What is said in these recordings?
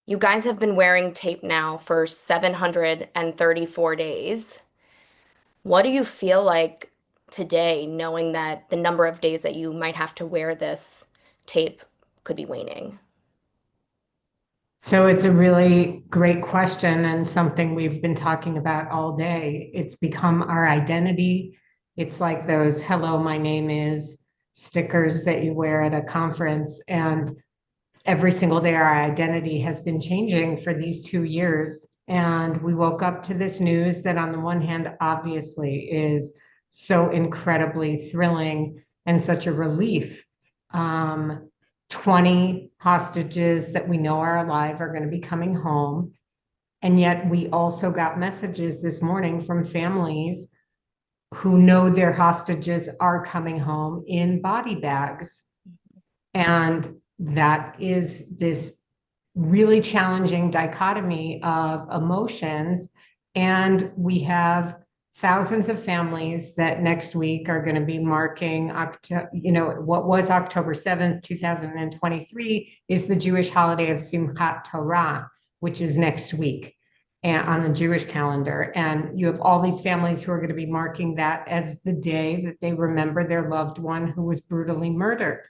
You guys have been wearing tape now for 734 days. What do you feel like today, knowing that the number of days that you might have to wear this tape could be waning? So it's a really great question and something we've been talking about all day. It's become our identity. It's like those hello, my name is stickers that you wear at a conference. And every single day, our identity has been changing for these 2 years. And we woke up to this news that, on the one hand, obviously is so incredibly thrilling and such a relief. Um, 20 hostages that we know are alive are going to be coming home. And yet, we also got messages this morning from families who know their hostages are coming home in body bags. And that is this really challenging dichotomy of emotions. And we have thousands of families that next week are going to be marking what was October 7th, 2023 is the Jewish holiday of Simchat Torah, which is next week and on the Jewish calendar. And you have all these families who are going to be marking that as the day that they remember their loved one who was brutally murdered.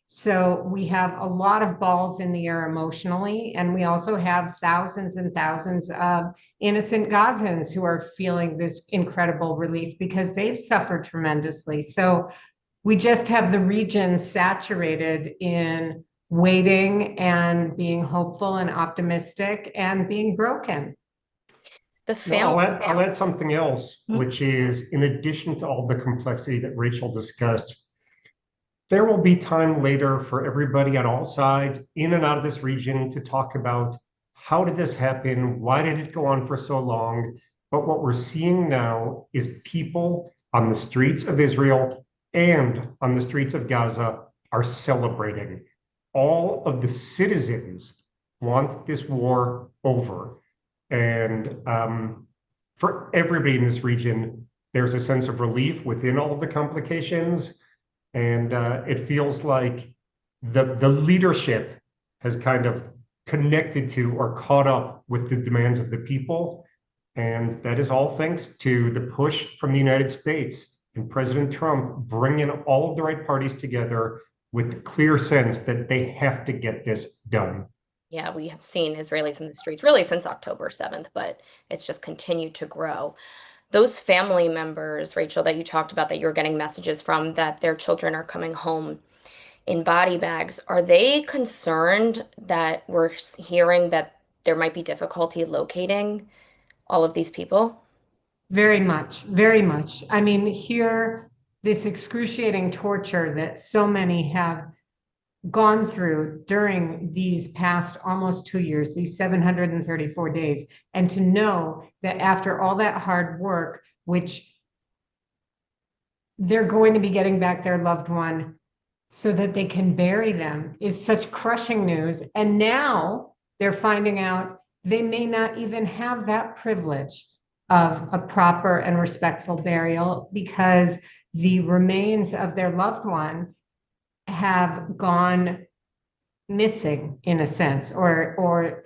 So we have a lot of balls in the air emotionally, and we also have thousands and thousands of innocent Gazans who are feeling this incredible relief because they've suffered tremendously. So we just have the region saturated in waiting and being hopeful and optimistic and being broken. The No, family. I'll add something else, which is in addition to all the complexity that Rachel discussed, there will be time later for everybody on all sides in and out of this region to talk about how did this happen? Why did it go on for so long? But what we're seeing now is people on the streets of Israel and on the streets of Gaza are celebrating. All of the citizens want this war over. And for everybody in this region, there's a sense of relief within all of the complications. And it feels like the leadership has kind of connected to or caught up with the demands of the people. And that is all thanks to the push from the United States and President Trump bringing all of the right parties together with the clear sense that they have to get this done. Yeah, we have seen Israelis in the streets really since October 7th, but it's just continued to grow. Those family members, Rachel, that you talked about that you're getting messages from that their children are coming home in body bags, are they concerned that we're hearing that there might be difficulty locating all of these people? Very much, very much. I mean, here, this excruciating torture that so many have gone through during these past almost 2 years, these 734 days, and to know that after all that hard work, which they're going to be getting back their loved one so that they can bury them is such crushing news. And now they're finding out they may not even have that privilege of a proper and respectful burial because the remains of their loved one have gone missing in a sense, or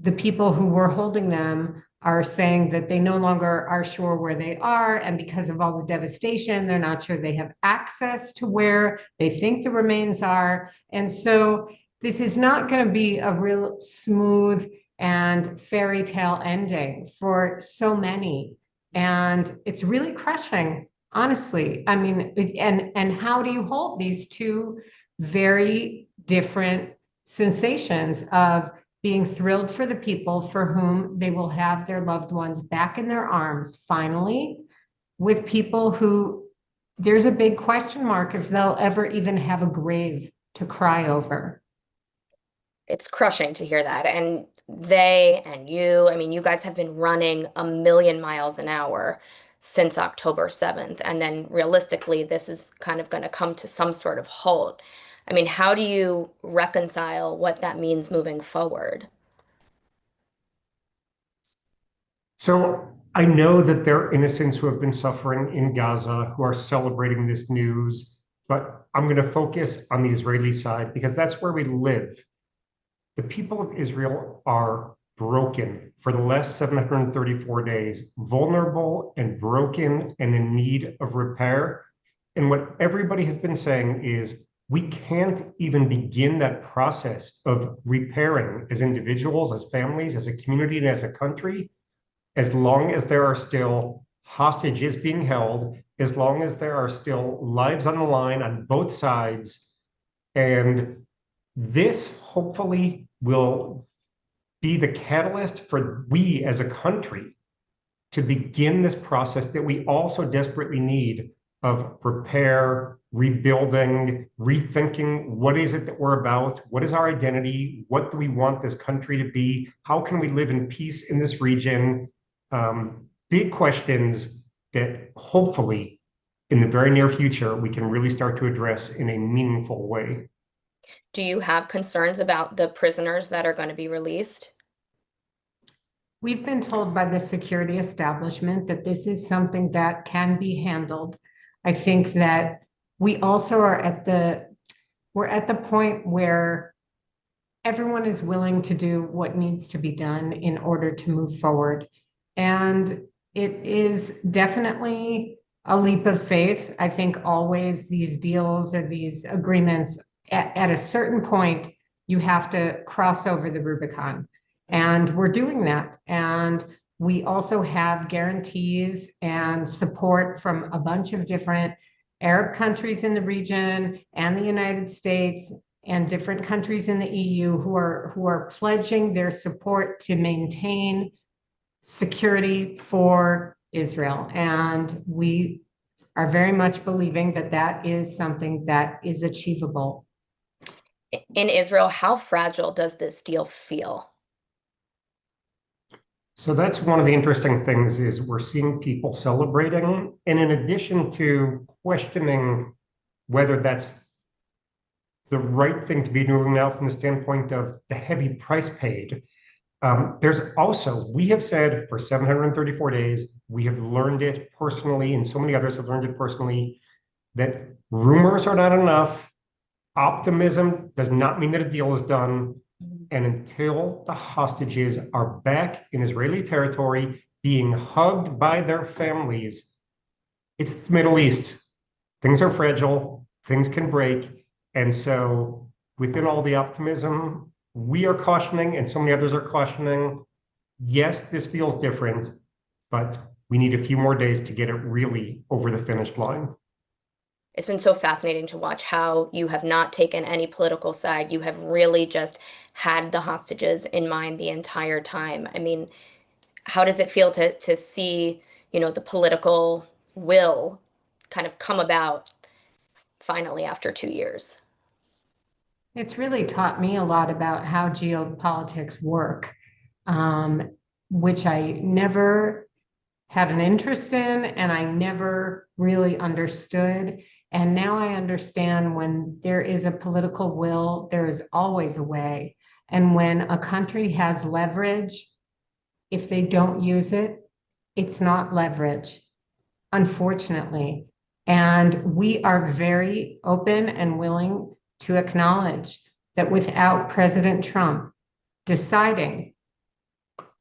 the people who were holding them are saying that they no longer are sure where they are, and because of all the devastation, they're not sure they have access to where they think the remains are. And so this is not going to be a real smooth and fairy tale ending for so many, and it's really crushing, honestly. I mean, and how do you hold these two very different sensations of being thrilled for the people for whom they will have their loved ones back in their arms finally, with people who there's a big question mark if they'll ever even have a grave to cry over. It's crushing to hear that. And they and you, I mean, you guys have been running a million miles an hour since October 7th. And then realistically, this is kind of going to come to some sort of halt. I mean, how do you reconcile what that means moving forward? So I know that there are innocents who have been suffering in Gaza who are celebrating this news, but I'm going to focus on the Israeli side because that's where we live. The people of Israel are broken for the last 734 days, vulnerable and broken and in need of repair. And what everybody has been saying is we can't even begin that process of repairing as individuals, as families, as a community, and as a country, as long as there are still hostages being held, as long as there are still lives on the line on both sides. And this hopefully will be the catalyst for we as a country to begin this process that we also desperately need of repair, rebuilding, rethinking what is it that we're about, what is our identity, what do we want this country to be, how can we live in peace in this region. Big questions that hopefully in the very near future we can really start to address in a meaningful way. Do you have concerns about the prisoners that are going to be released? We've been told by the security establishment that this is something that can be handled. I think that we also we're at the point where everyone is willing to do what needs to be done in order to move forward. And it is definitely a leap of faith. I think always these deals or these agreements, at a certain point, you have to cross over the Rubicon. And we're doing that. And we also have guarantees and support from a bunch of different Arab countries in the region and the United States and different countries in the EU who are pledging their support to maintain security for Israel. And we are very much believing that that is something that is achievable. In Israel, how fragile does this deal feel? So that's one of the interesting things is we're seeing people celebrating. And in addition to questioning whether that's the right thing to be doing now from the standpoint of the heavy price paid, there's also, we have said for 734 days, we have learned it personally, and so many others have learned it personally, that rumors are not enough. Optimism does not mean that a deal is done. And until the hostages are back in Israeli territory, being hugged by their families, it's the Middle East. Things are fragile, things can break. And so within all the optimism, we are cautioning, and so many others are cautioning, yes, this feels different, but we need a few more days to get it really over the finish line. It's been so fascinating to watch how you have not taken any political side. You have really just had the hostages in mind the entire time. I mean, how does it feel to see, the political will kind of come about finally after 2 years? It's really taught me a lot about how geopolitics work, which I never had an interest in and I never really understood. And now I understand when there is a political will, there is always a way. And when a country has leverage, if they don't use it, it's not leverage, unfortunately. And we are very open and willing to acknowledge that without President Trump deciding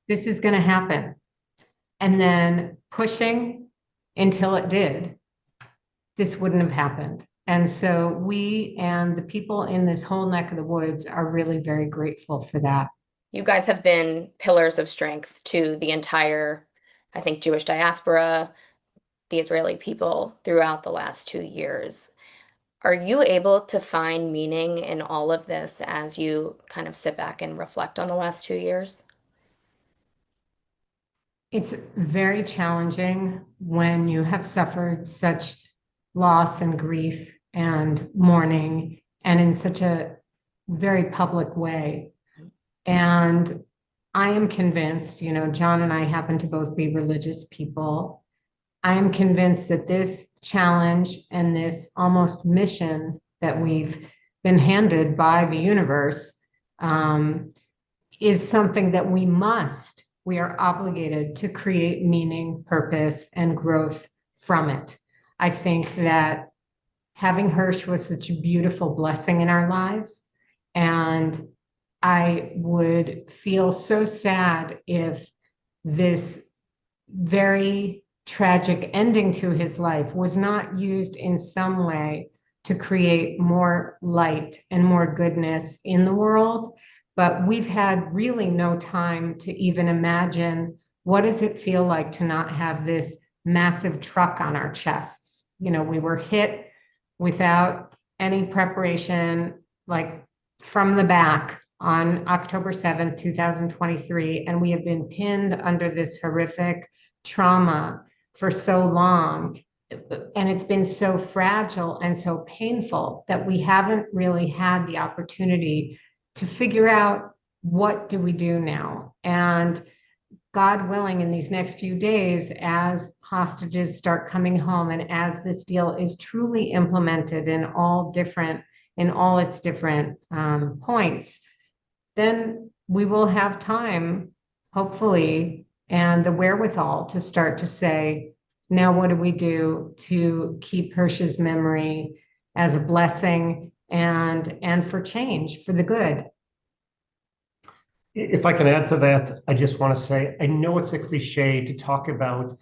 this is going to happen and then pushing until it did, this wouldn't have happened. And so we and the people in this whole neck of the woods are really very grateful for that. You guys have been pillars of strength to the entire, I think, Jewish diaspora, the Israeli people throughout the last 2 years. Are you able to find meaning in all of this as you kind of sit back and reflect on the last 2 years? It's very challenging when you have suffered such loss and grief and mourning and in such a very public way. And I am convinced, John and I happen to both be religious people. I am convinced that this challenge and this almost mission that we've been handed by the universe is something that we are obligated to create meaning, purpose, and growth from it. I think that having Hersh was such a beautiful blessing in our lives. And I would feel so sad if this very tragic ending to his life was not used in some way to create more light and more goodness in the world. But we've had really no time to even imagine what does it feel like to not have this massive truck on our chests. You know, we were hit without any preparation, like from the back on October 7th, 2023, and we have been pinned under this horrific trauma for so long. And it's been so fragile and so painful that we haven't really had the opportunity to figure out what do we do now. And God willing, in these next few days, as hostages start coming home and as this deal is truly implemented in all its different points, then we will have time, hopefully, and the wherewithal to start to say, now what do we do to keep Hersh's memory as a blessing and for change, for the good? If I can add to that, I just want to say, I know it's a cliche to talk about,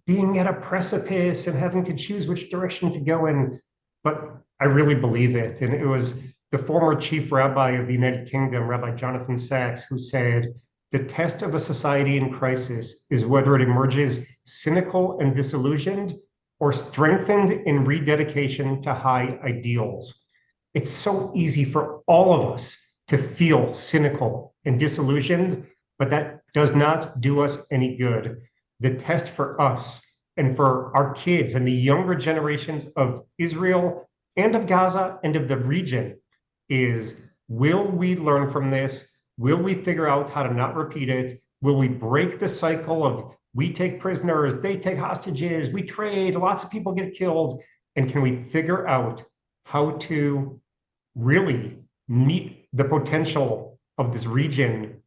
being at a precipice and having to choose which direction to go in, but I really believe it. And it was the former chief rabbi of the United Kingdom, Rabbi Jonathan Sachs, who said, the test of a society in crisis is whether it emerges cynical and disillusioned or strengthened in rededication to high ideals. It's so easy for all of us to feel cynical and disillusioned, but that does not do us any good. The test for us and for our kids and the younger generations of Israel and of Gaza and of the region is, will we learn from this? Will we figure out how to not repeat it? Will we break the cycle of we take prisoners, they take hostages, we trade, lots of people get killed? And can we figure out how to really meet the potential of this region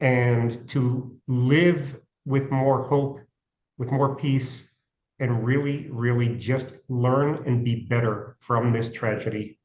and to live with more hope, with more peace, and really, really just learn and be better from this tragedy?